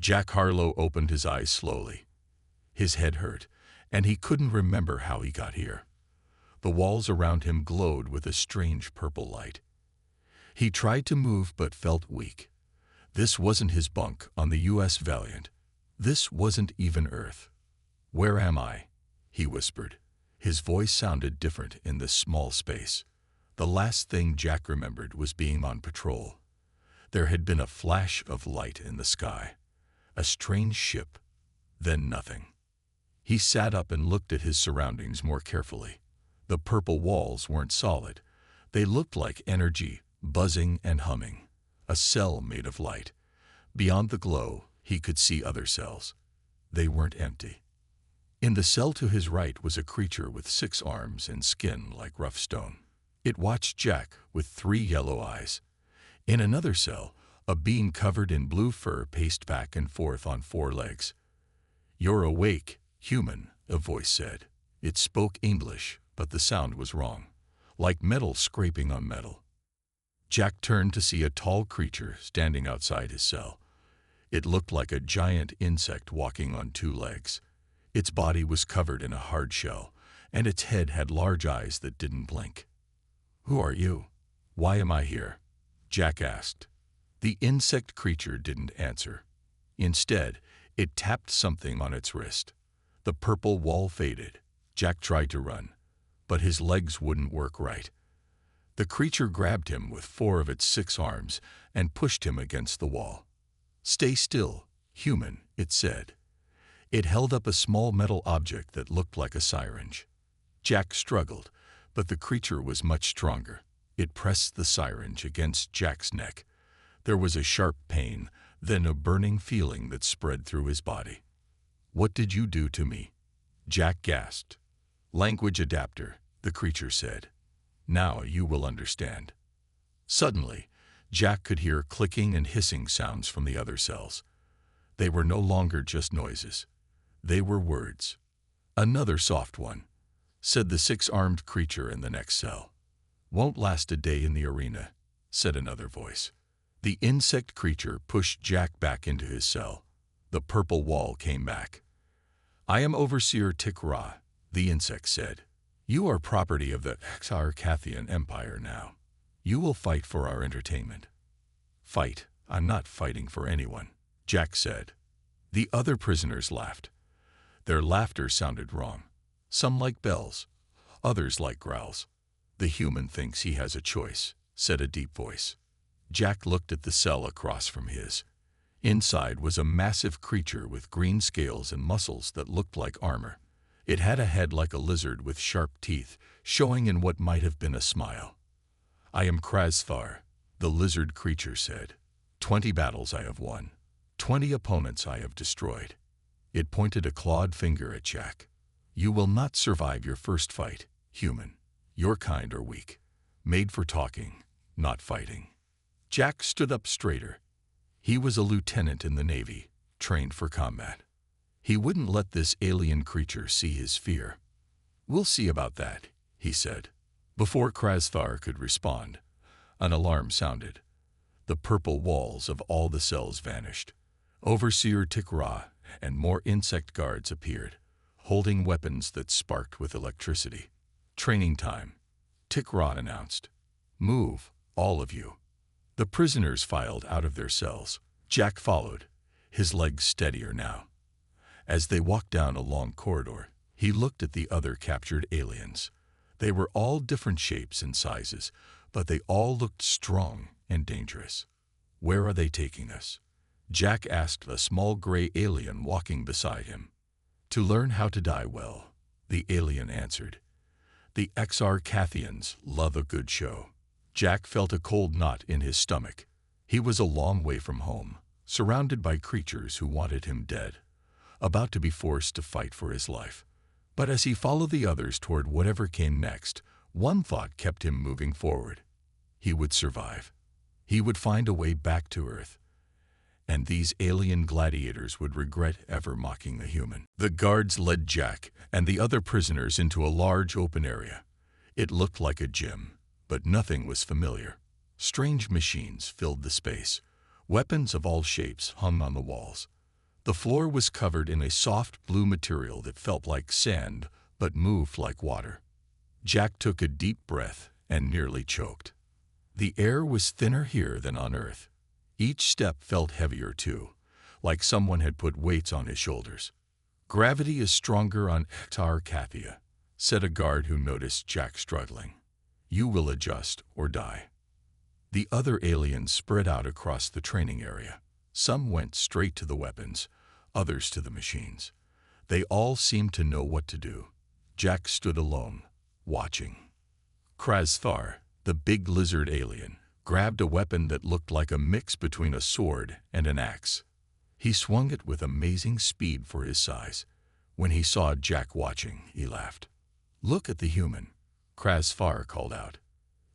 Jack Harlow opened his eyes slowly. His head hurt, and he couldn't remember how he got here. The walls around him glowed with a strange purple light. He tried to move but felt weak. This wasn't his bunk on the U.S. Valiant. This wasn't even Earth. "Where am I?" he whispered. His voice sounded different in this small space. The last thing Jack remembered was being on patrol. There had been a flash of light in the sky. A strange ship. Then nothing. He sat up and looked at his surroundings more carefully. The purple walls weren't solid. They looked like energy, buzzing and humming. A cell made of light. Beyond the glow, he could see other cells. They weren't empty. In the cell to his right was a creature with 6 arms and skin like rough stone. It watched Jack with 3 yellow eyes. In another cell, a being covered in blue fur paced back and forth on 4 legs. "You're awake, human," a voice said. It spoke English, but the sound was wrong, like metal scraping on metal. Jack turned to see a tall creature standing outside his cell. It looked like a giant insect walking on 2 legs. Its body was covered in a hard shell, and its head had large eyes that didn't blink. "Who are you? Why am I here?" Jack asked. The insect creature didn't answer. Instead, it tapped something on its wrist. The purple wall faded. Jack tried to run, but his legs wouldn't work right. The creature grabbed him with 4 of its 6 arms and pushed him against the wall. "Stay still, human," it said. It held up a small metal object that looked like a syringe. Jack struggled, but the creature was much stronger. It pressed the syringe against Jack's neck. There was a sharp pain, then a burning feeling that spread through his body. "What did you do to me?" Jack gasped. "Language adapter," the creature said. "Now you will understand." Suddenly, Jack could hear clicking and hissing sounds from the other cells. They were no longer just noises. They were words. "Another soft one," said the 6-armed creature in the next cell. "Won't last a day in the arena," said another voice. The insect creature pushed Jack back into his cell. The purple wall came back. "I am Overseer Tik-Ra," the insect said. "You are property of the Xarcathian Empire now. You will fight for our entertainment." "Fight? I'm not fighting for anyone," Jack said. The other prisoners laughed. Their laughter sounded wrong. Some like bells, others like growls. "The human thinks he has a choice," said a deep voice. Jack looked at the cell across from his. Inside was a massive creature with green scales and muscles that looked like armor. It had a head like a lizard with sharp teeth, showing in what might have been a smile. "I am Krasthar," the lizard creature said. 20 battles I have won. 20 opponents I have destroyed." It pointed a clawed finger at Jack. "You will not survive your first fight, human. Your kind are weak, made for talking, not fighting." Jack stood up straighter. He was a lieutenant in the Navy, trained for combat. He wouldn't let this alien creature see his fear. "We'll see about that," he said. Before Krasthar could respond, an alarm sounded. The purple walls of all the cells vanished. Overseer Tik-Ra and more insect guards appeared, holding weapons that sparked with electricity. "Training time," Tik-Ra announced. "Move, all of you." The prisoners filed out of their cells. Jack followed, his legs steadier now. As they walked down a long corridor, he looked at the other captured aliens. They were all different shapes and sizes, but they all looked strong and dangerous. "Where are they taking us?" Jack asked a small gray alien walking beside him. "To learn how to die well," the alien answered. "The Xarcathians love a good show." Jack felt a cold knot in his stomach. He was a long way from home, surrounded by creatures who wanted him dead, about to be forced to fight for his life. But as he followed the others toward whatever came next, one thought kept him moving forward. He would survive. He would find a way back to Earth. And these alien gladiators would regret ever mocking the human. The guards led Jack and the other prisoners into a large open area. It looked like a gym, but nothing was familiar. Strange machines filled the space. Weapons of all shapes hung on the walls. The floor was covered in a soft blue material that felt like sand but moved like water. Jack took a deep breath and nearly choked. The air was thinner here than on Earth. Each step felt heavier too, like someone had put weights on his shoulders. "Gravity is stronger on Antarctica," said a guard who noticed Jack struggling. "You will adjust or die." The other aliens spread out across the training area. Some went straight to the weapons, others to the machines. They all seemed to know what to do. Jack stood alone, watching. Krasthar, the big lizard alien, grabbed a weapon that looked like a mix between a sword and an axe. He swung it with amazing speed for his size. When he saw Jack watching, he laughed. "Look at the human," Krasthar called out.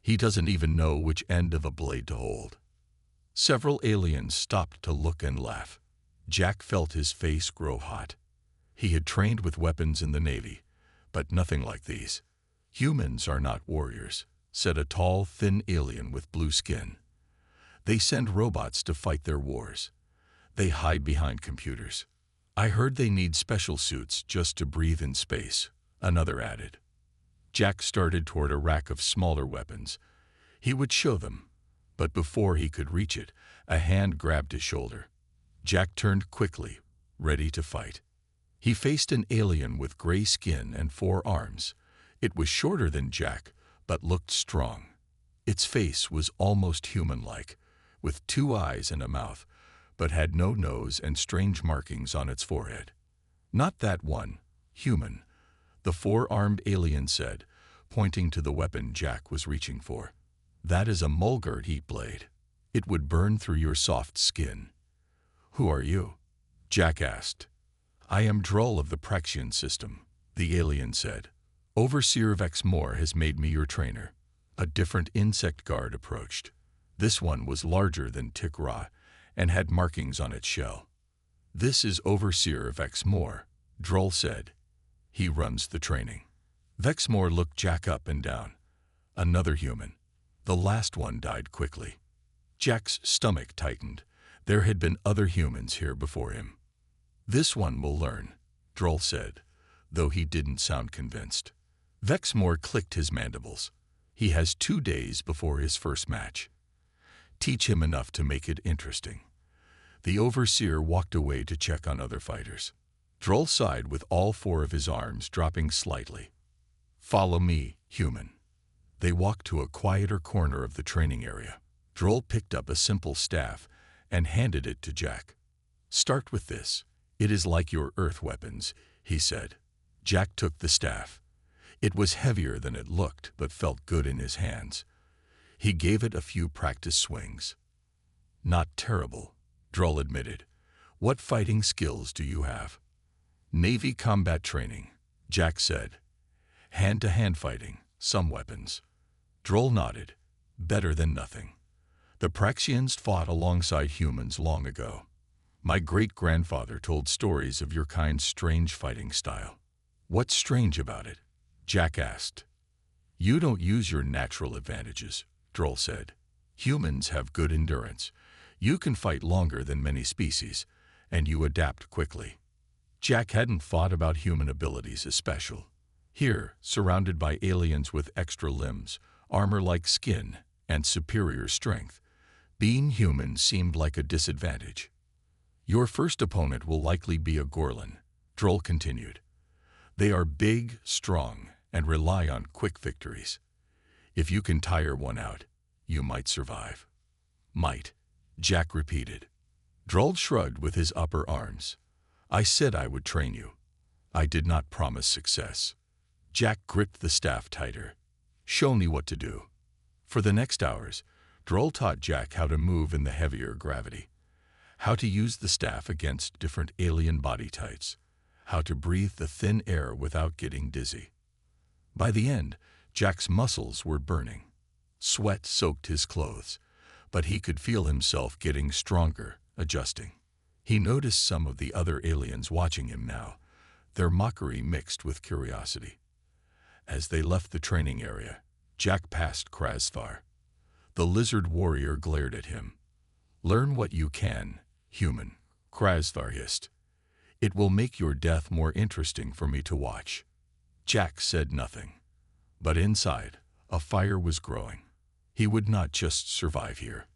"He doesn't even know which end of a blade to hold." Several aliens stopped to look and laugh. Jack felt his face grow hot. He had trained with weapons in the Navy, but nothing like these. "Humans are not warriors," said a tall, thin alien with blue skin. "They send robots to fight their wars. They hide behind computers. I heard they need special suits just to breathe in space," another added. Jack started toward a rack of smaller weapons. He would show them, but before he could reach it, a hand grabbed his shoulder. Jack turned quickly, ready to fight. He faced an alien with gray skin and 4 arms. It was shorter than Jack, but looked strong. Its face was almost human-like, with 2 eyes and a mouth, but had no nose and strange markings on its forehead. "Not that one, human," the 4-armed alien said, pointing to the weapon Jack was reaching for. "That is a Mulgard heat blade. It would burn through your soft skin." "Who are you?" Jack asked. "I am Droll of the Praxian system," the alien said. "Overseer Vexmore has made me your trainer." A different insect guard approached. This one was larger than Tikra and had markings on its shell. "This is Overseer Vexmore," Droll said. "He runs the training." Vexmore looked Jack up and down. Another human. The last one died quickly. Jack's stomach tightened. There had been other humans here before him. "This one will learn," Droll said, though he didn't sound convinced. Vexmore clicked his mandibles. "He has 2 days before his first match. Teach him enough to make it interesting." The Overseer walked away to check on other fighters. Droll sighed with all 4 of his arms dropping slightly. "Follow me, human." They walked to a quieter corner of the training area. Droll picked up a simple staff and handed it to Jack. "Start with this. It is like your Earth weapons," he said. Jack took the staff. It was heavier than it looked, but felt good in his hands. He gave it a few practice swings. "Not terrible," Droll admitted. "What fighting skills do you have?" "Navy combat training," Jack said. "Hand-to-hand fighting, some weapons." Droll nodded. "Better than nothing. The Praxians fought alongside humans long ago. My great-grandfather told stories of your kind's strange fighting style." "What's strange about it?" Jack asked. "You don't use your natural advantages," Droll said. "Humans have good endurance. You can fight longer than many species, and you adapt quickly." Jack hadn't thought about human abilities as special. Here, surrounded by aliens with extra limbs, armor-like skin, and superior strength, being human seemed like a disadvantage. "Your first opponent will likely be a Gorlan," Droll continued. "They are big, strong, and rely on quick victories. If you can tire one out, you might survive." "Might," Jack repeated. Droll shrugged with his upper arms. "I said I would train you. I did not promise success." Jack gripped the staff tighter. "Show me what to do." For the next hours, Droll taught Jack how to move in the heavier gravity, how to use the staff against different alien body types, how to breathe the thin air without getting dizzy. By the end, Jack's muscles were burning. Sweat soaked his clothes, but he could feel himself getting stronger, adjusting. He noticed some of the other aliens watching him now, their mockery mixed with curiosity. As they left the training area, Jack passed Krasthar. The lizard warrior glared at him. "Learn what you can, human," Krasthar hissed. It will make your death more interesting for me to watch." Jack said nothing, but inside, a fire was growing. He would not just survive here.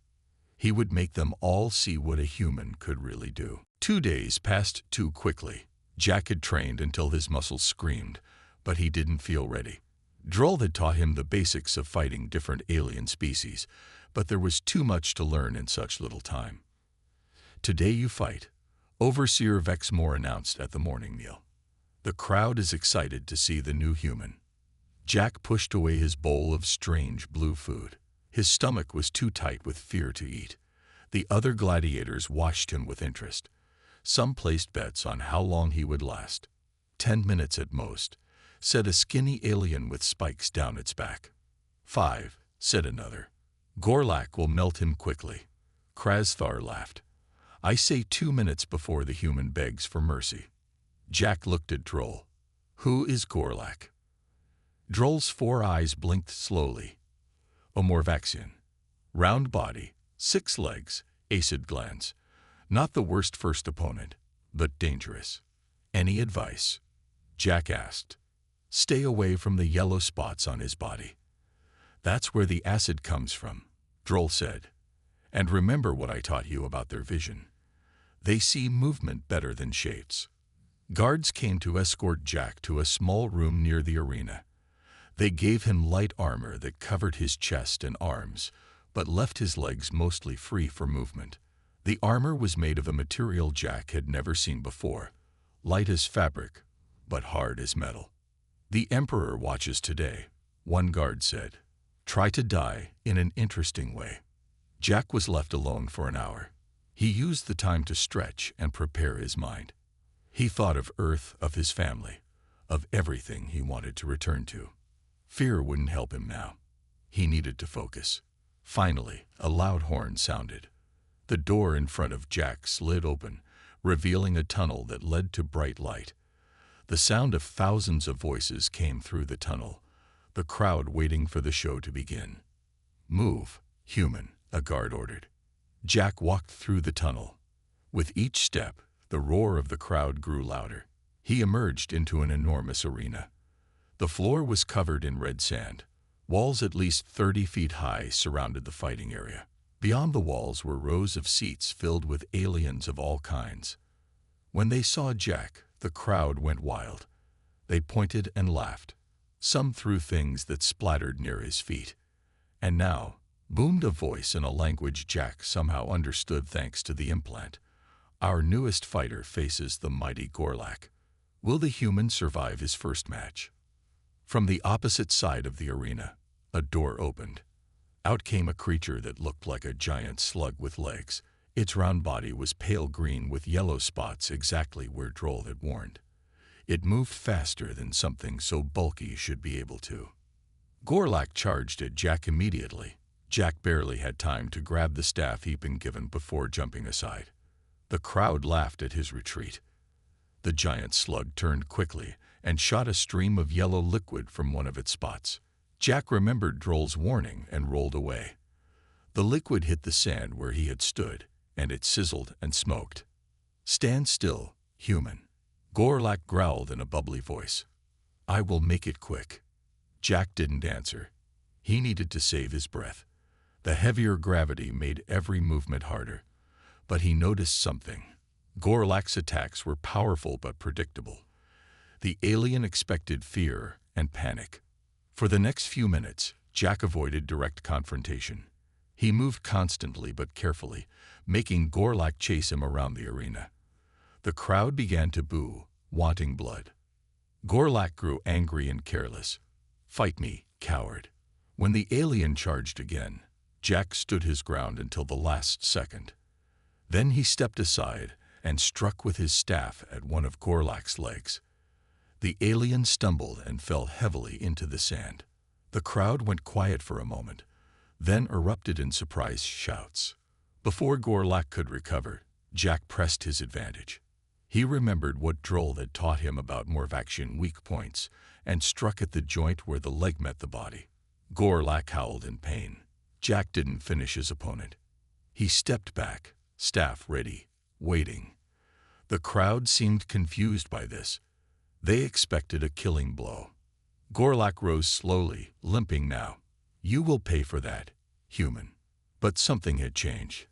He would make them all see what a human could really do. 2 days passed too quickly. Jack had trained until his muscles screamed, but he didn't feel ready. Droll had taught him the basics of fighting different alien species, but there was too much to learn in such little time. "Today you fight," Overseer Vexmore announced at the morning meal. "The crowd is excited to see the new human." Jack pushed away his bowl of strange blue food. His stomach was too tight with fear to eat. The other gladiators watched him with interest. Some placed bets on how long he would last. 10 minutes at most, said a skinny alien with spikes down its back. 5, said another. Gorlak will melt him quickly. Krasthar laughed. I say 2 minutes before the human begs for mercy. Jack looked at Droll. Who is Gorlak? Droll's 4 eyes blinked slowly. Omorvaxian. Round body, 6 legs, acid glands. Not the worst first opponent, but dangerous. Any advice? Jack asked. Stay away from the yellow spots on his body. That's where the acid comes from, Droll said. And remember what I taught you about their vision. They see movement better than shapes. Guards came to escort Jack to a small room near the arena. They gave him light armor that covered his chest and arms, but left his legs mostly free for movement. The armor was made of a material Jack had never seen before, light as fabric, but hard as metal. The Emperor watches today, one guard said. Try to die in an interesting way. Jack was left alone for an hour. He used the time to stretch and prepare his mind. He thought of Earth, of his family, of everything he wanted to return to. Fear wouldn't help him now. He needed to focus. Finally, a loud horn sounded. The door in front of Jack slid open, revealing a tunnel that led to bright light. The sound of thousands of voices came through the tunnel, the crowd waiting for the show to begin. Move, human, a guard ordered. Jack walked through the tunnel. With each step, the roar of the crowd grew louder. He emerged into an enormous arena. The floor was covered in red sand. Walls at least 30 feet high surrounded the fighting area. Beyond the walls were rows of seats filled with aliens of all kinds. When they saw Jack, the crowd went wild. They pointed and laughed. Some threw things that splattered near his feet. And now, boomed a voice in a language Jack somehow understood thanks to the implant. Our newest fighter faces the mighty Gorlak. Will the human survive his first match? From the opposite side of the arena, a door opened. Out came a creature that looked like a giant slug with legs. Its round body was pale green with yellow spots exactly where Droll had warned. It moved faster than something so bulky should be able to. Gorlak charged at Jack immediately. Jack barely had time to grab the staff he'd been given before jumping aside. The crowd laughed at his retreat. The giant slug turned quickly and shot a stream of yellow liquid from one of its spots. Jack remembered Droll's warning and rolled away. The liquid hit the sand where he had stood, and it sizzled and smoked. Stand still, human. Gorlak growled in a bubbly voice. I will make it quick. Jack didn't answer. He needed to save his breath. The heavier gravity made every movement harder. But he noticed something. Gorlak's attacks were powerful but predictable. The alien expected fear and panic. For the next few minutes, Jack avoided direct confrontation. He moved constantly but carefully, making Gorlak chase him around the arena. The crowd began to boo, wanting blood. Gorlak grew angry and careless. Fight me, coward. When the alien charged again, Jack stood his ground until the last second. Then he stepped aside and struck with his staff at one of Gorlak's legs. The alien stumbled and fell heavily into the sand. The crowd went quiet for a moment, then erupted in surprised shouts. Before Gorlak could recover, Jack pressed his advantage. He remembered what Droll had taught him about Morvaxian weak points and struck at the joint where the leg met the body. Gorlak howled in pain. Jack didn't finish his opponent. He stepped back, staff ready, waiting. The crowd seemed confused by this. They expected a killing blow. Gorlak rose slowly, limping now. "You will pay for that, human." But something had changed.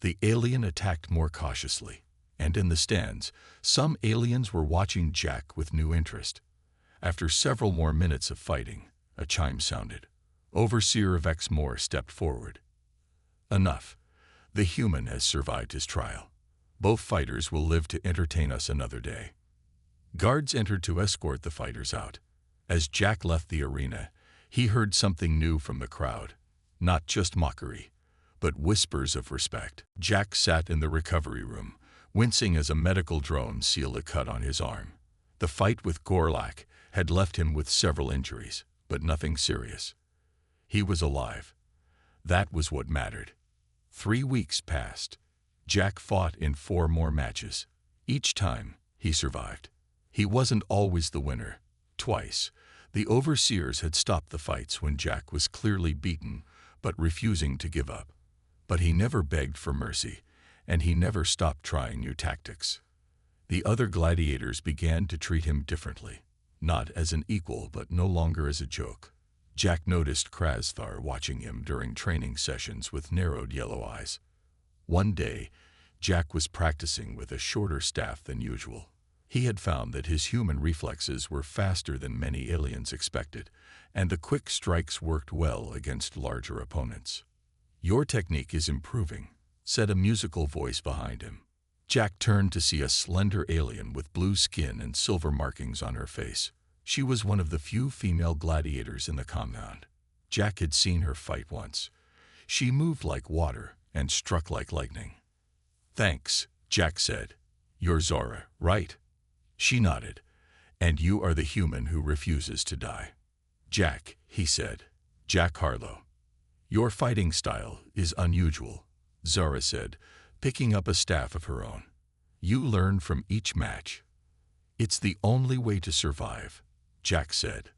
The alien attacked more cautiously, and in the stands, some aliens were watching Jack with new interest. After several more minutes of fighting, a chime sounded. Overseer Vex Moore stepped forward. "Enough. The human has survived his trial. Both fighters will live to entertain us another day." Guards entered to escort the fighters out. As Jack left the arena, he heard something new from the crowd. Not just mockery, but whispers of respect. Jack sat in the recovery room, wincing as a medical drone sealed a cut on his arm. The fight with Gorlak had left him with several injuries, but nothing serious. He was alive. That was what mattered. 3 weeks passed. Jack fought in 4 more matches. Each time, he survived. He wasn't always the winner. Twice, the overseers had stopped the fights when Jack was clearly beaten, but refusing to give up. But he never begged for mercy, and he never stopped trying new tactics. The other gladiators began to treat him differently, not as an equal but no longer as a joke. Jack noticed Krasthar watching him during training sessions with narrowed yellow eyes. One day, Jack was practicing with a shorter staff than usual. He had found that his human reflexes were faster than many aliens expected, and the quick strikes worked well against larger opponents. "Your technique is improving," said a musical voice behind him. Jack turned to see a slender alien with blue skin and silver markings on her face. She was one of the few female gladiators in the compound. Jack had seen her fight once. She moved like water and struck like lightning. "Thanks," Jack said. "You're Zora, right?" She nodded. "And you are the human who refuses to die." "Jack," he said. "Jack Harlow." "Your fighting style is unusual," Zora said, picking up a staff of her own. "You learn from each match." "It's the only way to survive," Jack said.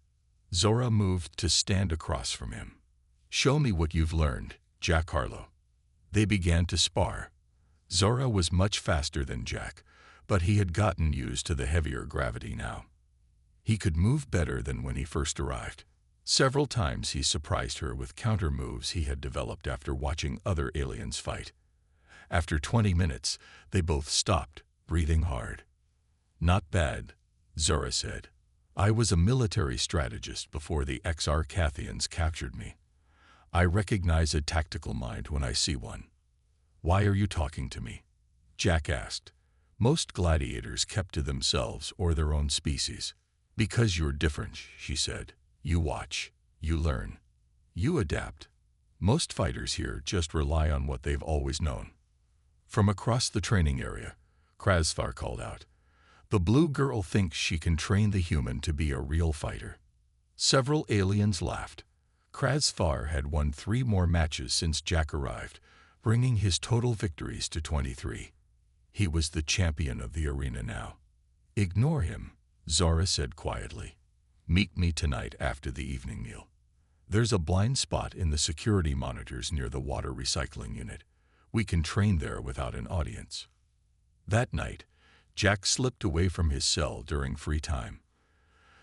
Zora moved to stand across from him. "Show me what you've learned, Jack Harlow." They began to spar. Zora was much faster than Jack, but he had gotten used to the heavier gravity now. He could move better than when he first arrived. Several times he surprised her with counter moves he had developed after watching other aliens fight. After 20 minutes, they both stopped, breathing hard. "Not bad," Zora said. "I was a military strategist before the Xarcathians captured me. I recognize a tactical mind when I see one." "Why are you talking to me?" Jack asked. "Most gladiators kept to themselves or their own species." "Because you're different," she said. "You watch, you learn, you adapt. Most fighters here just rely on what they've always known." From across the training area, Krasthar called out, "The blue girl thinks she can train the human to be a real fighter." Several aliens laughed. Krasthar had won 3 more matches since Jack arrived, bringing his total victories to 23. He was the champion of the arena now. "Ignore him," Zora said quietly. "Meet me tonight after the evening meal. There's a blind spot in the security monitors near the water recycling unit. We can train there without an audience." That night, Jack slipped away from his cell during free time.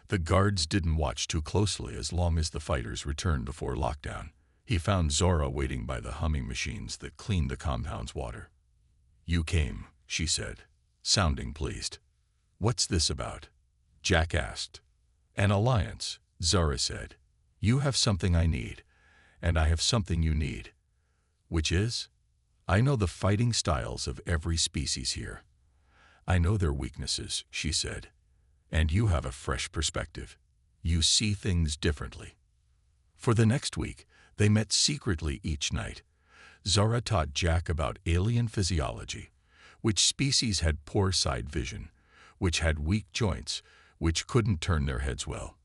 The guards didn't watch too closely as long as the fighters returned before lockdown. He found Zora waiting by the humming machines that cleaned the compound's water. "You came," she said, sounding pleased. "What's this about?" Jack asked. "An alliance," Zora said. "You have something I need, and I have something you need." "Which is?" "I know the fighting styles of every species here. I know their weaknesses," she said. "And you have a fresh perspective. You see things differently." For the next week, they met secretly each night. Zora taught Jack about alien physiology, which species had poor side vision, which had weak joints, which couldn't turn their heads well.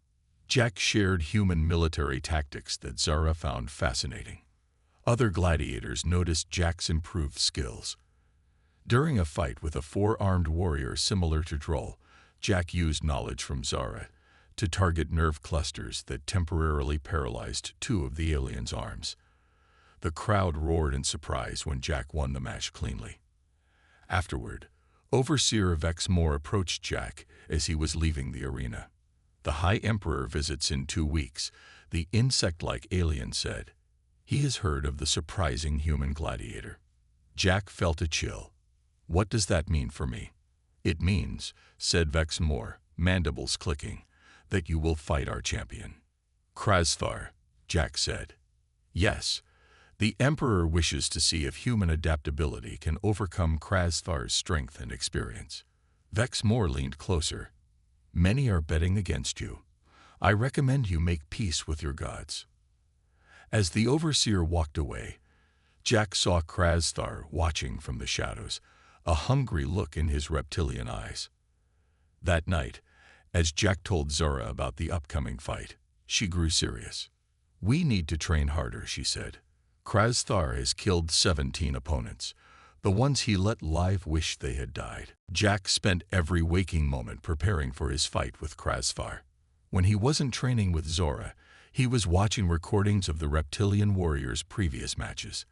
Jack shared human military tactics that Zora found fascinating. Other gladiators noticed Jack's improved skills. During a fight with a 4-armed warrior similar to Droll, Jack used knowledge from Zora to target nerve clusters that temporarily paralyzed 2 of the alien's arms. The crowd roared in surprise when Jack won the match cleanly. Afterward, Overseer Vex Moore approached Jack as he was leaving the arena. "The High Emperor visits in 2 weeks," the insect-like alien said. "He has heard of the surprising human gladiator." Jack felt a chill. "What does that mean for me?" "It means," said Vex Moore, mandibles clicking, "that you will fight our champion." "Krasthar," Jack said. "Yes. The Emperor wishes to see if human adaptability can overcome Krasthar's strength and experience." Vex Moore leaned closer. "Many are betting against you. I recommend you make peace with your gods." As the Overseer walked away, Jack saw Krasthar watching from the shadows, a hungry look in his reptilian eyes. That night, as Jack told Zora about the upcoming fight, she grew serious. "We need to train harder," she said. "Krasthar has killed 17 opponents. The ones he let live wish they had died." Jack spent every waking moment preparing for his fight with Krasthar. When he wasn't training with Zora, he was watching recordings of the reptilian warriors' previous matches.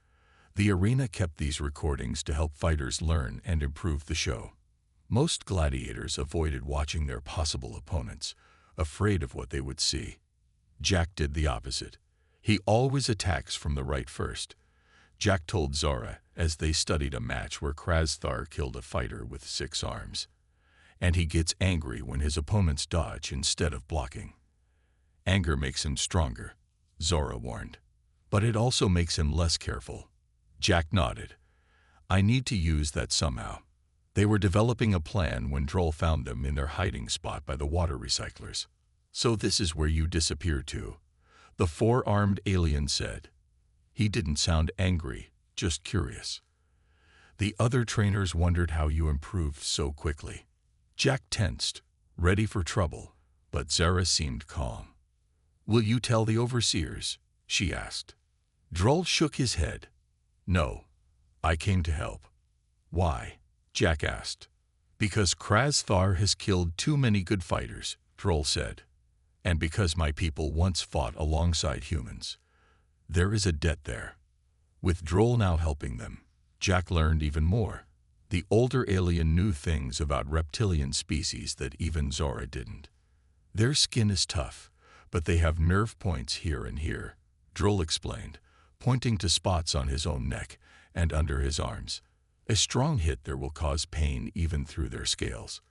The arena kept these recordings to help fighters learn and improve the show. Most gladiators avoided watching their possible opponents, afraid of what they would see. Jack did the opposite. He always attacks from the right first. Jack told Zora as they studied a match where Krasthar killed a fighter with 6 arms. "And he gets angry when his opponents dodge instead of blocking." "Anger makes him stronger," Zora warned. "But it also makes him less careful." Jack nodded. "I need to use that somehow." They were developing a plan when Droll found them in their hiding spot by the water recyclers. "So this is where you disappeared to," the 4-armed alien said. He didn't sound angry, just curious. "The other trainers wondered how you improved so quickly." Jack tensed, ready for trouble, but Zara seemed calm. "Will you tell the overseers?" she asked. Droll shook his head. "No, I came to help." "Why?" Jack asked. "Because Krasthar has killed too many good fighters," Droll said. "And because my people once fought alongside humans. There is a debt there." With Droll now helping them, Jack learned even more. The older alien knew things about reptilian species that even Zora didn't. "Their skin is tough, but they have nerve points here and here," Droll explained, pointing to spots on his own neck and under his arms. "A strong hit there will cause pain even through their scales."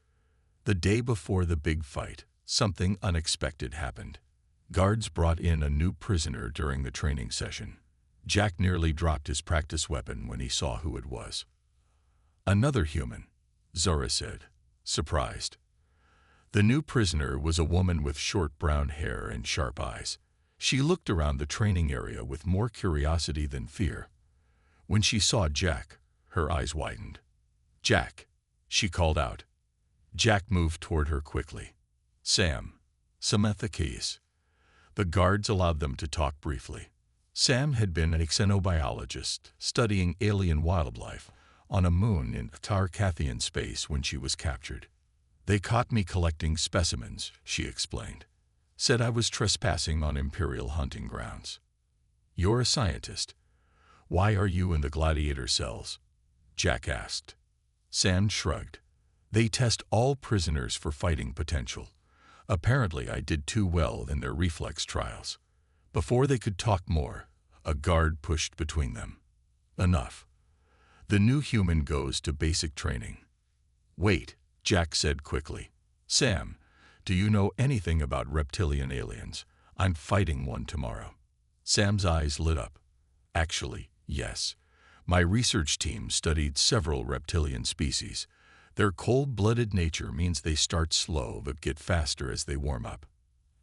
The day before the big fight, something unexpected happened. Guards brought in a new prisoner during the training session. Jack nearly dropped his practice weapon when he saw who it was. "Another human," Zora said, surprised. The new prisoner was a woman with short brown hair and sharp eyes. She looked around the training area with more curiosity than fear. When she saw Jack, her eyes widened. "Jack," she called out. Jack moved toward her quickly. "Sam, Samantha Case." The guards allowed them to talk briefly. Sam had been a xenobiologist studying alien wildlife on a moon in Tarkathian space when she was captured. "They caught me collecting specimens," she explained. "Said I was trespassing on Imperial hunting grounds." "You're a scientist. Why are you in the gladiator cells?" Jack asked. Sam shrugged. "They test all prisoners for fighting potential. Apparently I did too well in their reflex trials." Before they could talk more, a guard pushed between them. "Enough. The new human goes to basic training." "Wait," Jack said quickly. "Sam, do you know anything about reptilian aliens? I'm fighting one tomorrow." Sam's eyes lit up. "Actually, yes. My research team studied several reptilian species. Their cold-blooded nature means they start slow but get faster as they warm up."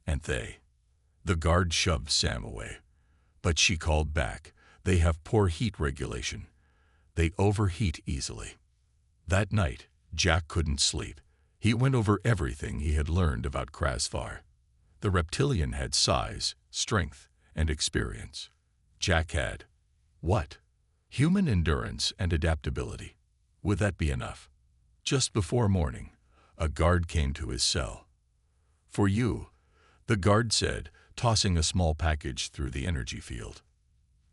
"And they?" The guard shoved Sam away. But she called back. "They have poor heat regulation. They overheat easily." That night, Jack couldn't sleep. He went over everything he had learned about Krasthar. The reptilian had size, strength, and experience. Jack had what? Human endurance and adaptability. Would that be enough? Just before morning, a guard came to his cell. "For you," the guard said, tossing a small package through the energy field.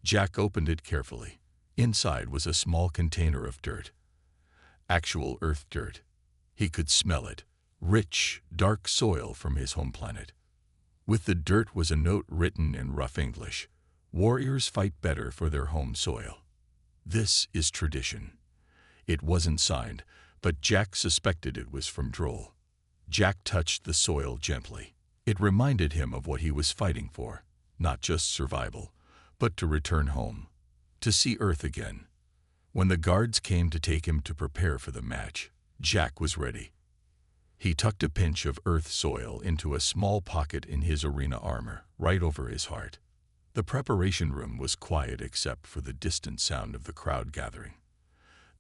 Jack opened it carefully. Inside was a small container of dirt. Actual Earth dirt. He could smell it. Rich, dark soil from his home planet. With the dirt was a note written in rough English. Warriors fight better for their home soil. This is tradition. It wasn't signed, but Jack suspected it was from Droll. Jack touched the soil gently. It reminded him of what he was fighting for. Not just survival, but to return home. To see Earth again. When the guards came to take him to prepare for the match, Jack was ready. He tucked a pinch of Earth soil into a small pocket in his arena armor, right over his heart. The preparation room was quiet except for the distant sound of the crowd gathering.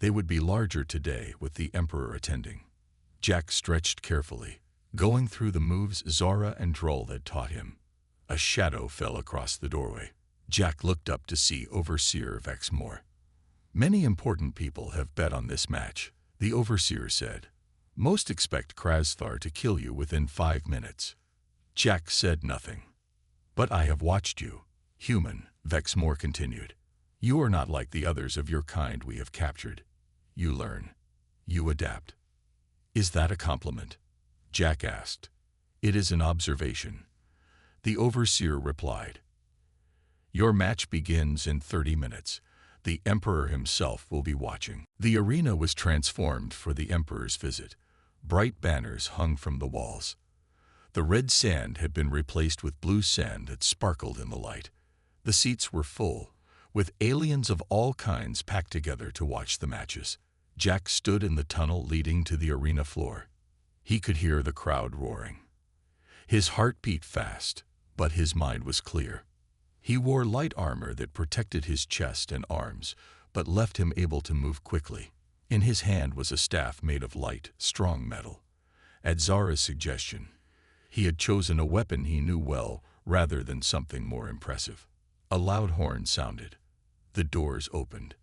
They would be larger today with the Emperor attending. Jack stretched carefully, going through the moves Zara and Droll had taught him. A shadow fell across the doorway. Jack looked up to see Overseer Vexmore. Many important people have bet on this match, the Overseer said. Most expect Krasthar to kill you within 5 minutes. Jack said nothing. But I have watched you, human, Vexmore continued. You are not like the others of your kind we have captured. You learn. You adapt. Is that a compliment? Jack asked. It is an observation. The Overseer replied. Your match begins in 30 minutes. The Emperor himself will be watching. The arena was transformed for the Emperor's visit. Bright banners hung from the walls. The red sand had been replaced with blue sand that sparkled in the light. The seats were full, with aliens of all kinds packed together to watch the matches. Jack stood in the tunnel leading to the arena floor. He could hear the crowd roaring. His heart beat fast, but his mind was clear. He wore light armor that protected his chest and arms, but left him able to move quickly. In his hand was a staff made of light, strong metal. At Zara's suggestion, he had chosen a weapon he knew well rather than something more impressive. A loud horn sounded. The doors opened.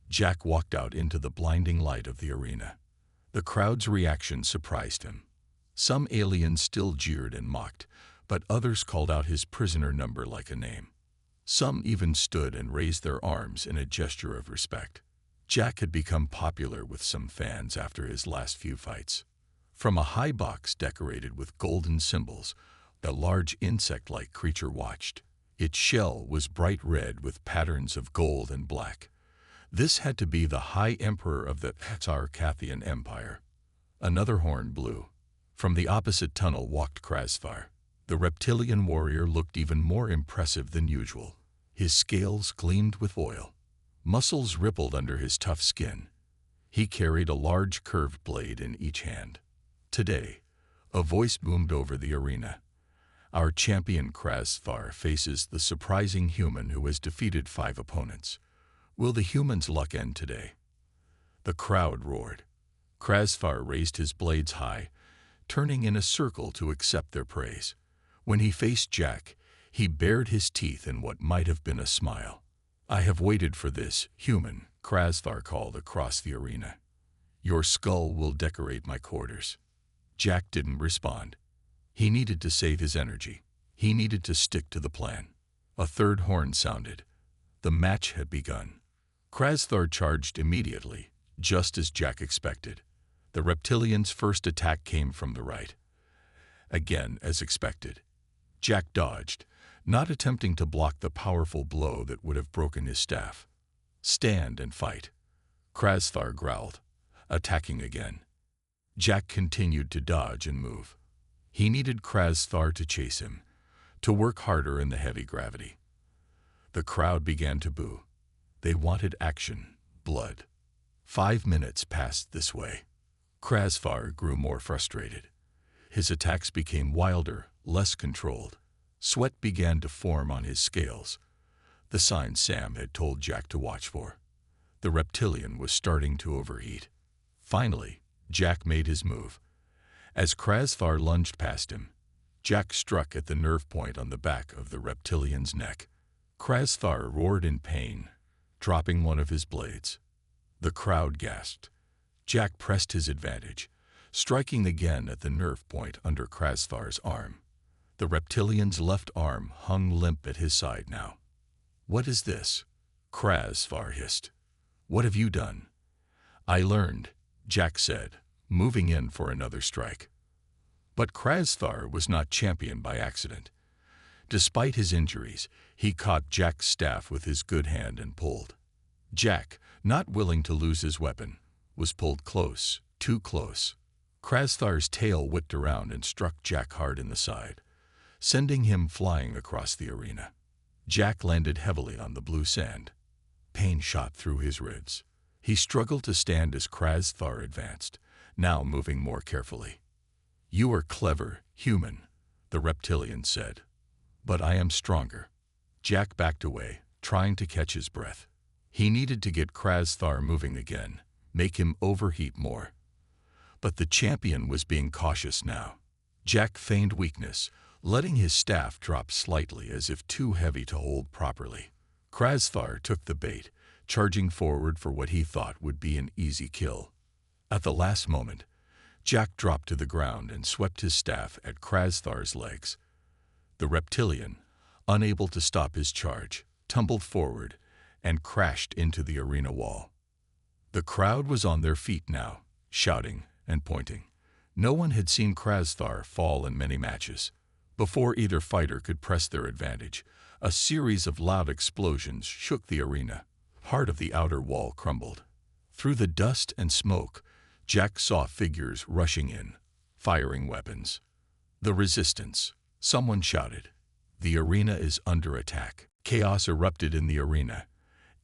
Jack walked out into the blinding light of the arena. The crowd's reaction surprised him. Some aliens still jeered and mocked, but others called out his prisoner number like a name. Some even stood and raised their arms in a gesture of respect. Jack had become popular with some fans after his last few fights. From a high box decorated with golden symbols, a large insect-like creature watched. Its shell was bright red with patterns of gold and black. This had to be the High Emperor of the Sarkathian Empire. Another horn blew. From the opposite tunnel walked Krasthar. The reptilian warrior looked even more impressive than usual. His scales gleamed with oil. Muscles rippled under his tough skin. He carried a large curved blade in each hand. Today, a voice boomed over the arena. Our champion Krasthar faces the surprising human who has defeated 5 opponents. Will the human's luck end today? The crowd roared. Krasthar raised his blades high, turning in a circle to accept their praise. When he faced Jack, he bared his teeth in what might have been a smile. I have waited for this, human, Krasthar called across the arena. Your skull will decorate my quarters. Jack didn't respond. He needed to save his energy. He needed to stick to the plan. A third horn sounded. The match had begun. Krasthar charged immediately, just as Jack expected. The reptilian's first attack came from the right. Again, as expected. Jack dodged, not attempting to block the powerful blow that would have broken his staff. Stand and fight. Krasthar growled, attacking again. Jack continued to dodge and move. He needed Krasthar to chase him, to work harder in the heavy gravity. The crowd began to boo. They wanted action, blood. 5 minutes passed this way. Krasthar grew more frustrated. His attacks became wilder, less controlled. Sweat began to form on his scales, the sign Sam had told Jack to watch for. The reptilian was starting to overheat. Finally, Jack made his move. As Krasthar lunged past him, Jack struck at the nerve point on the back of the reptilian's neck. Krasthar roared in pain, dropping one of his blades. The crowd gasped. Jack pressed his advantage, striking again at the nerve point under Krasthar's arm. The reptilian's left arm hung limp at his side now. What is this? Krasthar hissed. What have you done? I learned, Jack said, moving in for another strike. But Krasthar was not championed by accident. Despite his injuries, he caught Jack's staff with his good hand and pulled. Jack, not willing to lose his weapon, was pulled close, too close. Krasthar's tail whipped around and struck Jack hard in the side, sending him flying across the arena. Jack landed heavily on the blue sand. Pain shot through his ribs. He struggled to stand as Krasthar advanced, now moving more carefully. "You are clever, human," the reptilian said. "But I am stronger." Jack backed away, trying to catch his breath. He needed to get Krasthar moving again, make him overheat more. But the champion was being cautious now. Jack feigned weakness, letting his staff drop slightly as if too heavy to hold properly. Krasthar took the bait, charging forward for what he thought would be an easy kill. At the last moment, Jack dropped to the ground and swept his staff at Krasthar's legs. The reptilian, unable to stop his charge, tumbled forward and crashed into the arena wall. The crowd was on their feet now, shouting and pointing. No one had seen Krasthar fall in many matches. Before either fighter could press their advantage, a series of loud explosions shook the arena. Part of the outer wall crumbled. Through the dust and smoke, Jack saw figures rushing in, firing weapons. "The resistance," someone shouted. "The arena is under attack." Chaos erupted in the arena.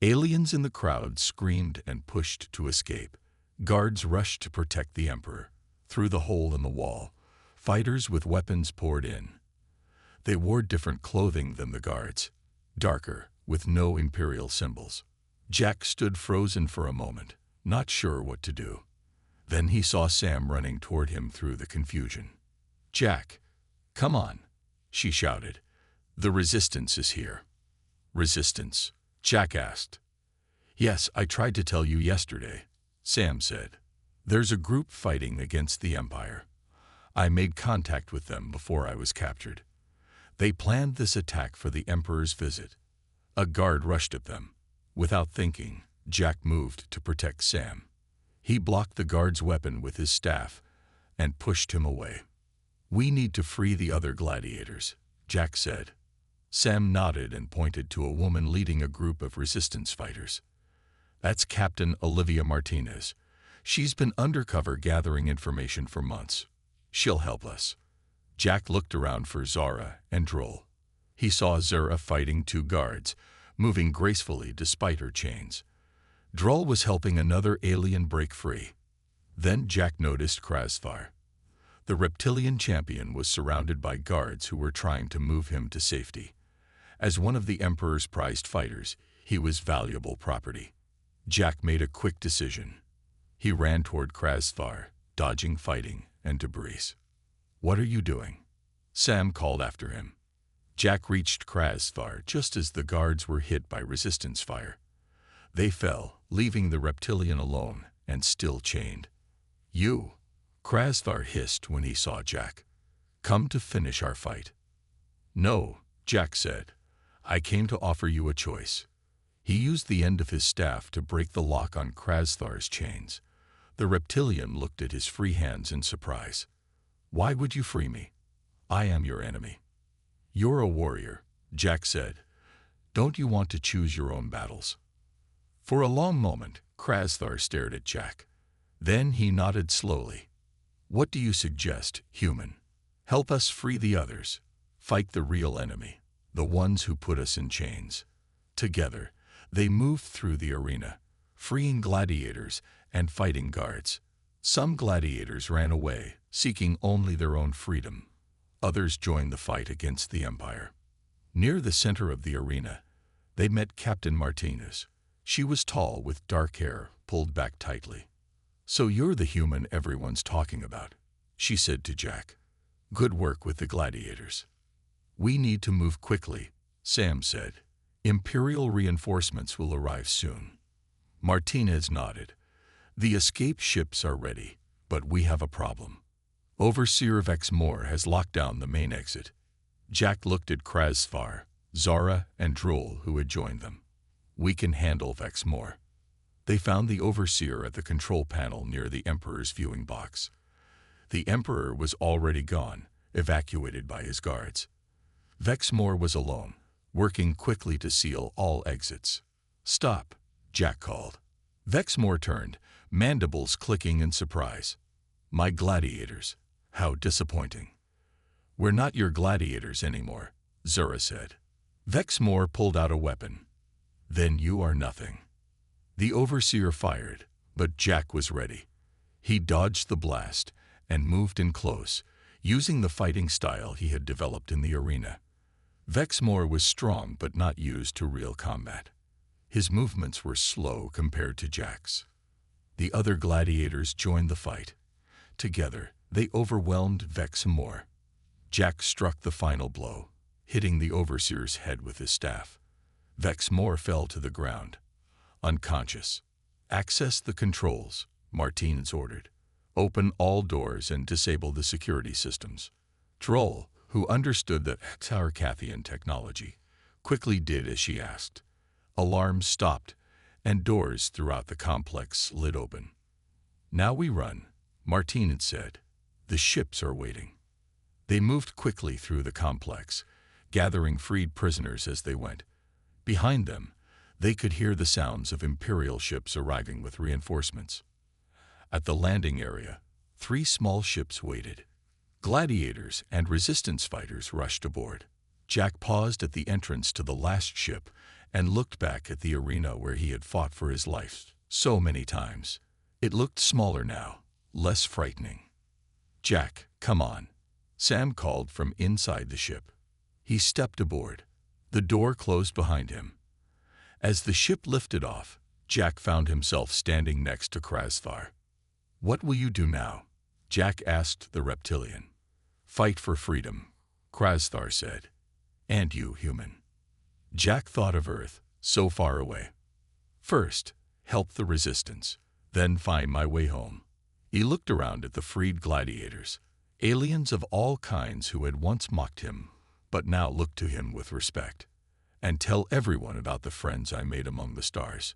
Aliens in the crowd screamed and pushed to escape. Guards rushed to protect the Emperor. Through the hole in the wall, fighters with weapons poured in. They wore different clothing than the guards, darker, with no imperial symbols. Jack stood frozen for a moment, not sure what to do. Then he saw Sam running toward him through the confusion. "Jack, come on," she shouted. "The resistance is here." "Resistance?" Jack asked. "Yes, I tried to tell you yesterday," Sam said. "There's a group fighting against the Empire. I made contact with them before I was captured. They planned this attack for the Emperor's visit." A guard rushed at them. Without thinking, Jack moved to protect Sam. He blocked the guard's weapon with his staff and pushed him away. "We need to free the other gladiators," Jack said. Sam nodded and pointed to a woman leading a group of resistance fighters. "That's Captain Olivia Martinez. She's been undercover gathering information for months. She'll help us." Jack looked around for Zara and Droll. He saw Zara fighting two guards, moving gracefully despite her chains. Droll was helping another alien break free. Then Jack noticed Krasthar. The reptilian champion was surrounded by guards who were trying to move him to safety. As one of the Emperor's prized fighters, he was valuable property. Jack made a quick decision. He ran toward Krasthar, dodging fighting and debris. "What are you doing?" Sam called after him. Jack reached Krasthar just as the guards were hit by resistance fire. They fell, leaving the reptilian alone and still chained. "You," Krasthar hissed when he saw Jack. "Come to finish our fight." "No," Jack said. "I came to offer you a choice." He used the end of his staff to break the lock on Krasthar's chains. The reptilian looked at his free hands in surprise. "Why would you free me? I am your enemy." "You're a warrior," Jack said. "Don't you want to choose your own battles?" For a long moment, Krasthar stared at Jack. Then he nodded slowly. "What do you suggest, human? Help us free the others. Fight the real enemy, the ones who put us in chains." Together, they moved through the arena, freeing gladiators and fighting guards. Some gladiators ran away, seeking only their own freedom. Others joined the fight against the Empire. Near the center of the arena, they met Captain Martinez. She was tall with dark hair pulled back tightly. "So you're the human everyone's talking about," she said to Jack. "Good work with the gladiators." "We need to move quickly," Sam said. "Imperial reinforcements will arrive soon." Martinez nodded. "The escape ships are ready, but we have a problem. Overseer Vex Moore has locked down the main exit." Jack looked at Krasthar, Zara, and Droll, who had joined them. "We can handle Vex Moore." They found the Overseer at the control panel near the Emperor's viewing box. The Emperor was already gone, evacuated by his guards. Vexmore was alone, working quickly to seal all exits. "Stop," Jack called. Vexmore turned, mandibles clicking in surprise. "My gladiators. How disappointing." "We're not your gladiators anymore," Zura said. Vexmore pulled out a weapon. "Then you are nothing." The Overseer fired, but Jack was ready. He dodged the blast and moved in close, using the fighting style he had developed in the arena. Vexmore was strong but not used to real combat. His movements were slow compared to Jack's. The other gladiators joined the fight. Together, they overwhelmed Vexmore. Jack struck the final blow, hitting the Overseer's head with his staff. Vexmore fell to the ground, unconscious. "Access the controls," Martinez ordered. "Open all doors and disable the security systems." Troll, who understood the Tarkathian technology, quickly did as she asked. Alarms stopped, and doors throughout the complex slid open. "Now we run," Martinez said. "The ships are waiting." They moved quickly through the complex, gathering freed prisoners as they went. Behind them, they could hear the sounds of Imperial ships arriving with reinforcements. At the landing area, 3 small ships waited. Gladiators and resistance fighters rushed aboard. Jack paused at the entrance to the last ship and looked back at the arena where he had fought for his life so many times. It looked smaller now, less frightening. "Jack, come on," Sam called from inside the ship. He stepped aboard. The door closed behind him. As the ship lifted off, Jack found himself standing next to Krasthar. "What will you do now?" Jack asked the reptilian. "Fight for freedom," Krasthar said. "And you, human." Jack thought of Earth, so far away. "First, help the resistance, then find my way home." He looked around at the freed gladiators, aliens of all kinds who had once mocked him, but now looked to him with respect. "And tell everyone about the friends I made among the stars."